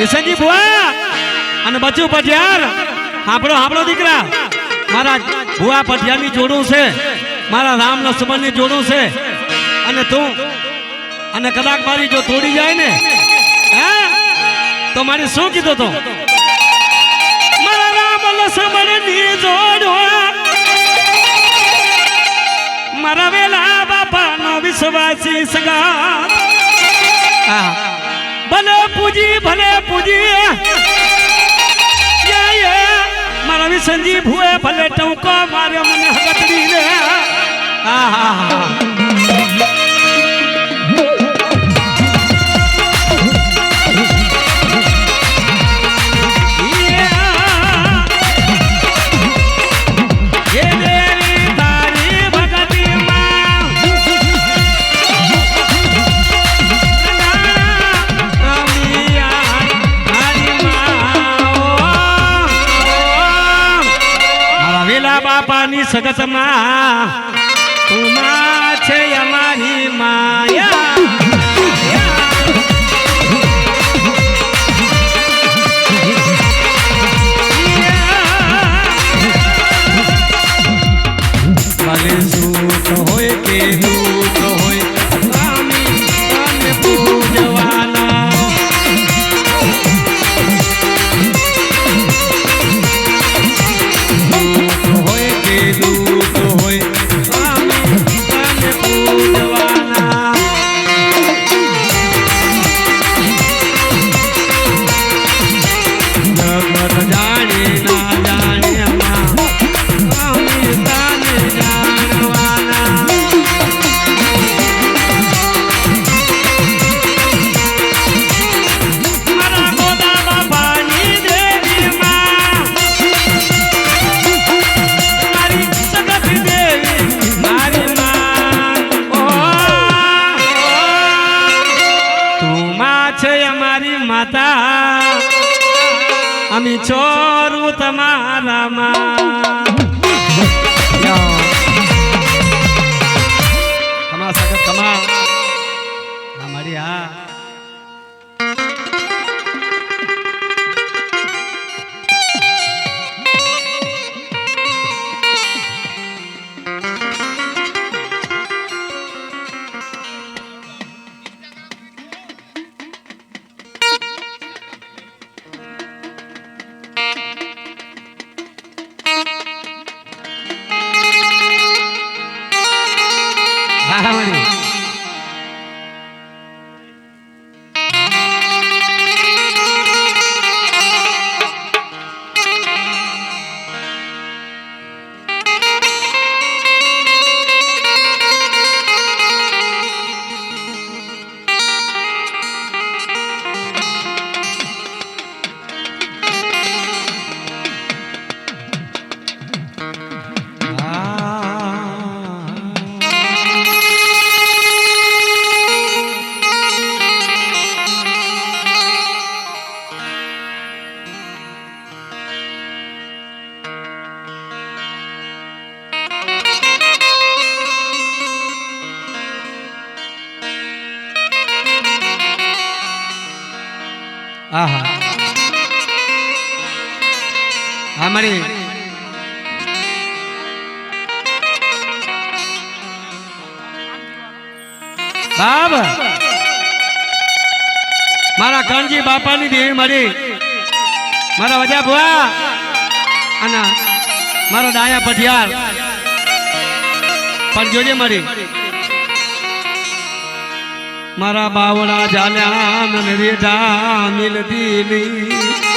કિશનજી ભુવા અને બચુ પઢિયાર હાંભળો હાંભળો દીકરા મારા ભુવા પઢિયારની જોડું છે મારા રામ લક્ષ્મણની જોડું છે અને તું અને કદાચ મારી જો તોડી જાય ને તો મારે શું કીધું તો મારા રામ લક્ષ્મણની જોડો મારા વેલા બાપાનો વિશ્વાસી સગા ભલે પૂજી મારા વિસંજી ભૂએ ભલે ટૂંકો મારે મને હગતડી રે બાપાની સગતમાં તું માં છે અમારી માયા ભલે સુખ હોય કે દુઃખ હોય સ્વામી પૂજવાના আমি ચોરું તમારામાં કમા સગત કમા અમારી હા हमारी बाब मारा कानजी बापा नी देवी मरी मारा वजा बुआ अना मारा दाया पटियार पर जोजे मरी मारा बावड़ा जाल्या मन रेठा मिलती नहीं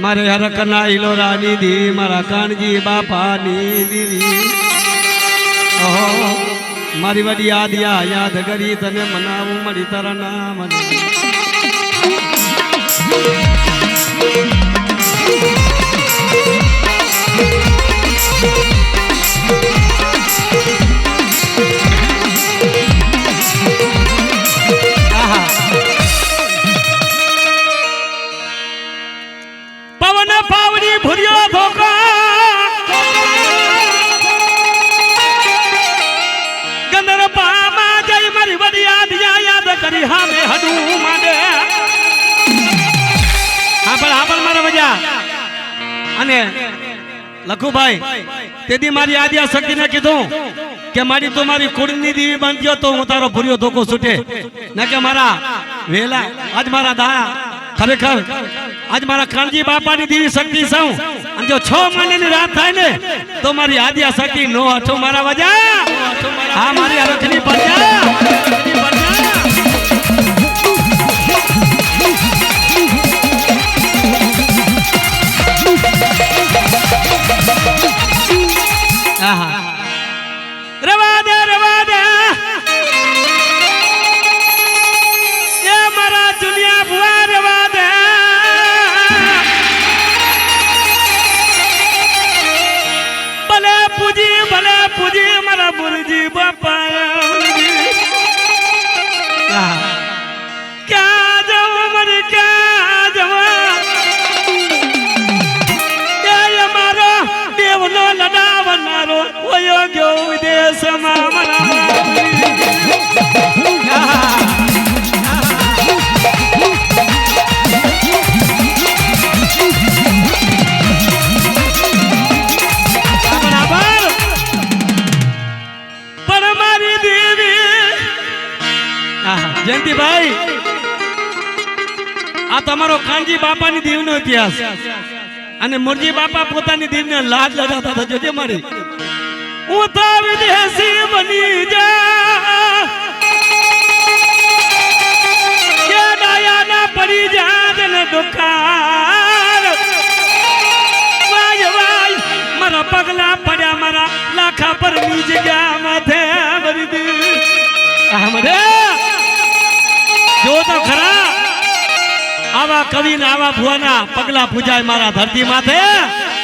મારે હરકના ઈલોરાની દી મારા કાનજી બાપાની દીવી ઓહો મારી વડી યાદ યાદ કરી તને મનાવું મળી તારા નામ પવન પાવડી ભૂર્યો ધોકા ગંદરપામાં જઈ મારી વડી યાદ કરી હા મે હડું માંડે હા પણ મારા મજા અને લખુભાઈ તેથી મારી આદ્યા શક્તિને કીધું કે મારી તો મારી કુળની દેવી બનજો તો હું તારો ભૂર્યો ધોકો છૂટે ના કે મારા વેલા આજ મારા દાયા ખરેખર આજ મારા કાનજી બાપાની દેવી શક્તિ સૌ અને જો 6 મહિનાની રાત થાય ને તો મારી આદ્યા શક્તિ નો હઠો મારા વજા હા મારી અરખની પરજા રવા દે એ મારા દુનિયા ભુવા રવા દે ભલે પૂજી મારા ગુરુજી બાપા ક્યાં જવું મારી ક્યાં જવા એ મારો દેવનો લડાવનારો ઓયો ગયો વિદેશમાં મારા જયંતિભાઈ આ તમારો કાનજી બાપાની દેવનો ઇતિહાસ અને મુરજી બાપા પોતાની દેવને લાડ લડાતા હતા જોજે મારી હું તો વિદેશી બની જા કે ડાયા ના પડી જા ને દુખાર વાય મારા પગલા પડ્યા મારા લાખા પર ની જગ્યા માથે ભરી દે આમરે જો તો ખરા આવા કવિ ને આવા ભુવાના પગલા પૂજાય મારા ધરતી માથે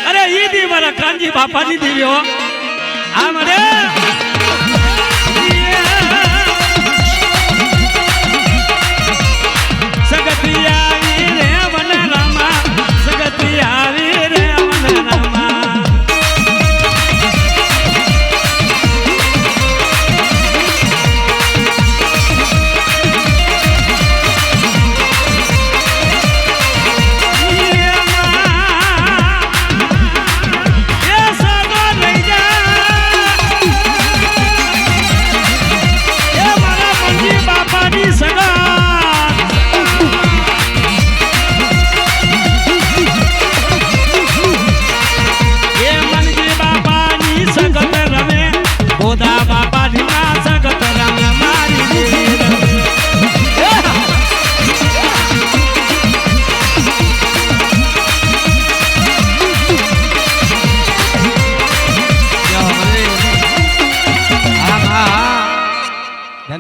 અરે ઈ દી મારા કાનજી બાપાની દેવીઓ આમ રે સગતી આવી રે વન રામા સગતી આવી રે વન રામા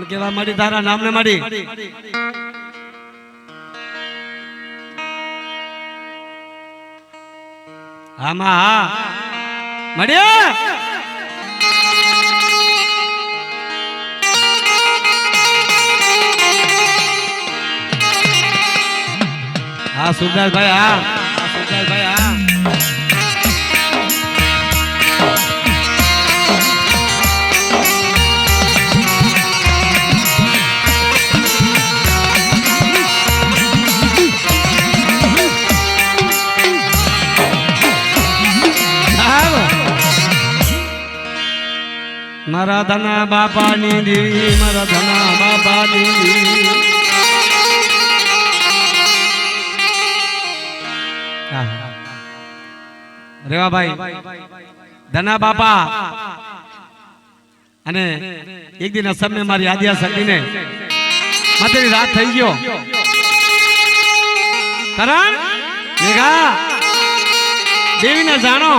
કેવા મળી તારા નામને મળી આમાં હા મળ્યા હા સુરદાસભાઈ હા સુરદાસભાઈ હા મારા ધના બાપાની દેવી મારા ધના બાપાની દેવી રેવાભાઈ ધના બાપા અને એક દિન અસમે મારી આદ્યા શક્તિને માથેની રાત થઈ ગયો કરણ મેઘા દેવીને જાણો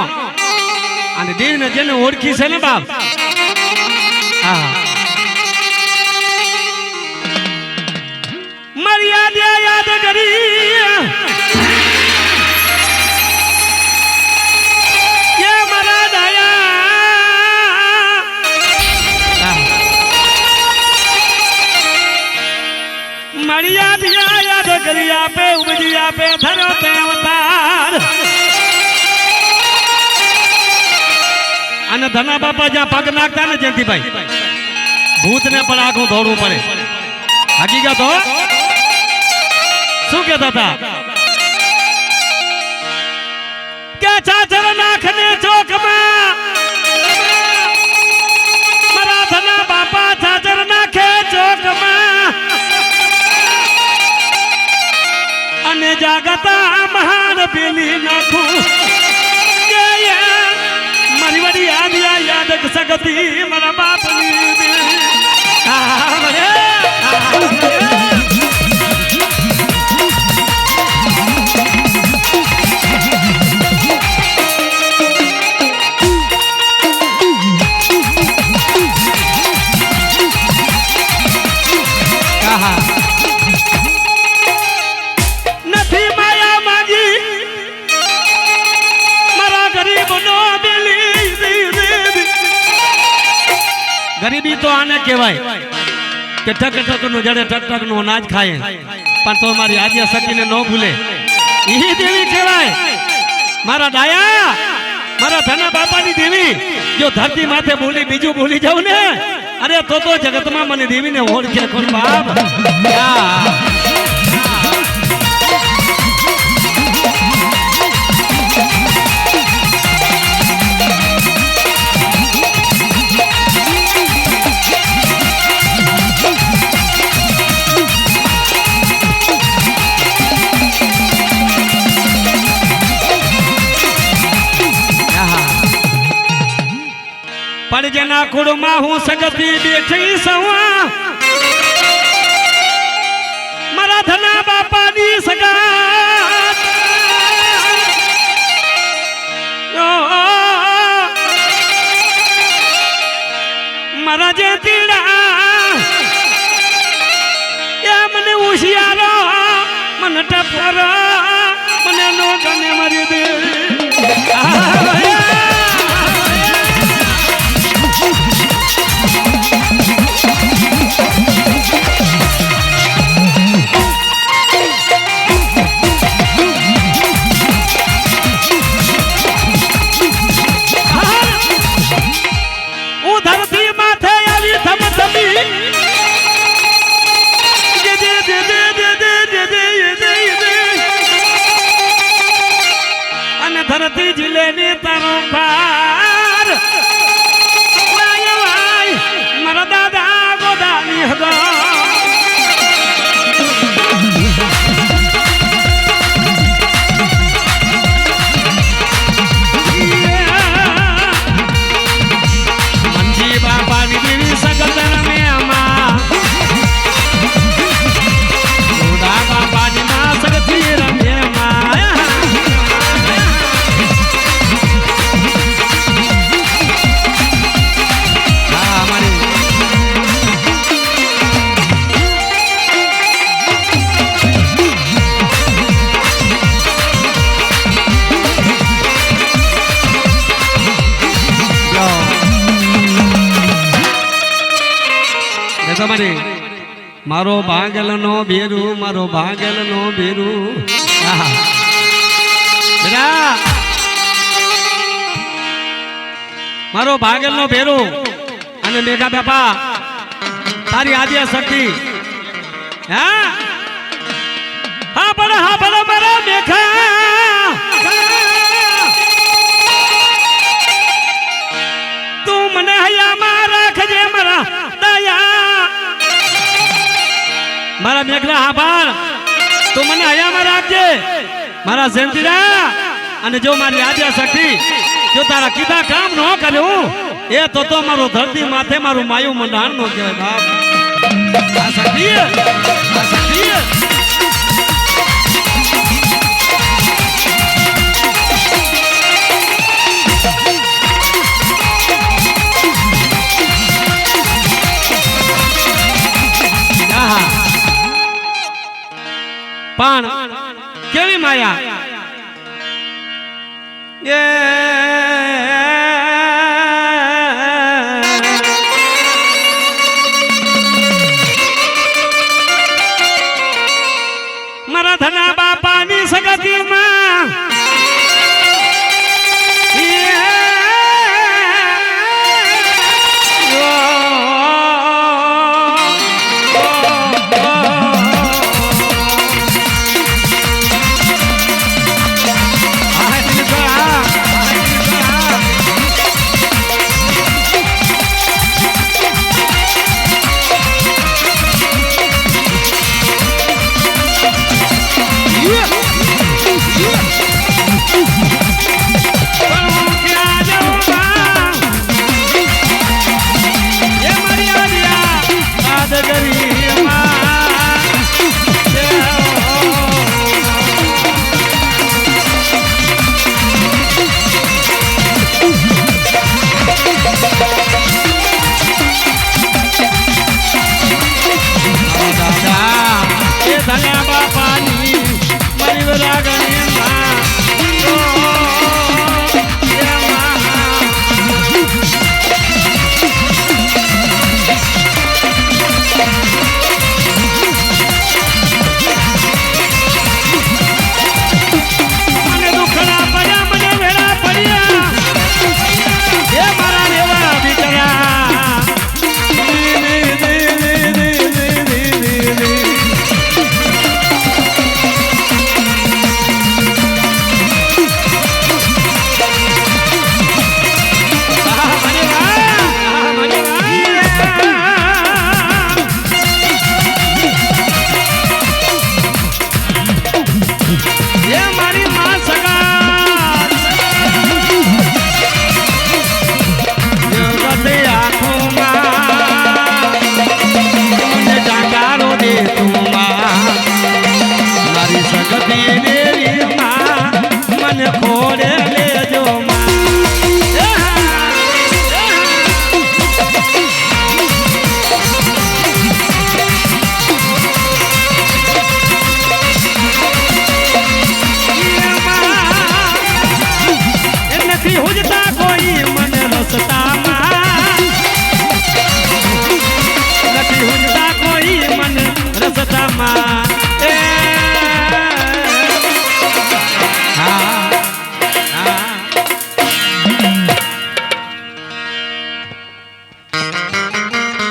અને દેવીને જેને ઓળખી છે ને બાપ હા મર્યાદા યાદ કરી કે મારા દયા મર્યાદા યાદ કરી આપે ઉપજી આપે ધરો તે અવતાર અને ધના બાપા જ્યાં પગ નાખતા ને જયંતિભાઈ ભૂતને પણ આખું દોડવું પડે હકીકત હો શું કહેતા હતા કે ચાચર નાખને ચોકમાં મારા ધના બાપા ચાચર નાખે ચોકમાં અને જાગતા મહાન પેલી નાખું મારી વાડી યાદ સગતી મારા બાપની નથી માયા માગી મારા ગરીબનો ગરીબી તો આને કહેવાય કે ટક ટક નું જડે ટક ટક નું અનાજ ખાય પણ તો મારી આદ્ય સખીને ન ભૂલે ઈ દેવી કહેવાય મારા ડાયા મારા ધના બાપાની દેવી જો ધરતી માથે બોલી બીજું બોલી જાવ ને અરે તો જગતમાં મને દેવીને ઓળખે કોણ બાપ પણ જેના કુળમાં હું સગતી બેઠી સવા મારા ધના બાપાની સગાત મારા જે તીડા એ મને ઉશિયારો મને ટપરો મને નો ગમે મારી દે ધરતી જિલ્લેની તારો પાર મારા દાદા ગોદાની હતો મંજી બાપાની દેવી સગત રમે આમાં ગોદા બાપાની માં સગતી રમે મારો ભાગલ નો બેરું મારો ભાગલ નો બેરું મારો ભાગલ નો બેરું અને મેઘા બાપા તારી આદ્ય શક્તિ હા પણ મારા મેઘા તું મને હૈયામાં રાખજે મારા દયા મારા મેઘલા હાબાર તું મને હૈયામાં રાખજે મારા જયંતિરા અને જો મારી આદ્ય શક્તિ જો તારા કીધા કામ ન કર્યું એ તો મારો ધરતી માથે મારું માયું મંડાણ નો કહેવાય બાપ આ શક્તિ પણ કેવી માયા એ મારા ધના બાપાની સગતીમાં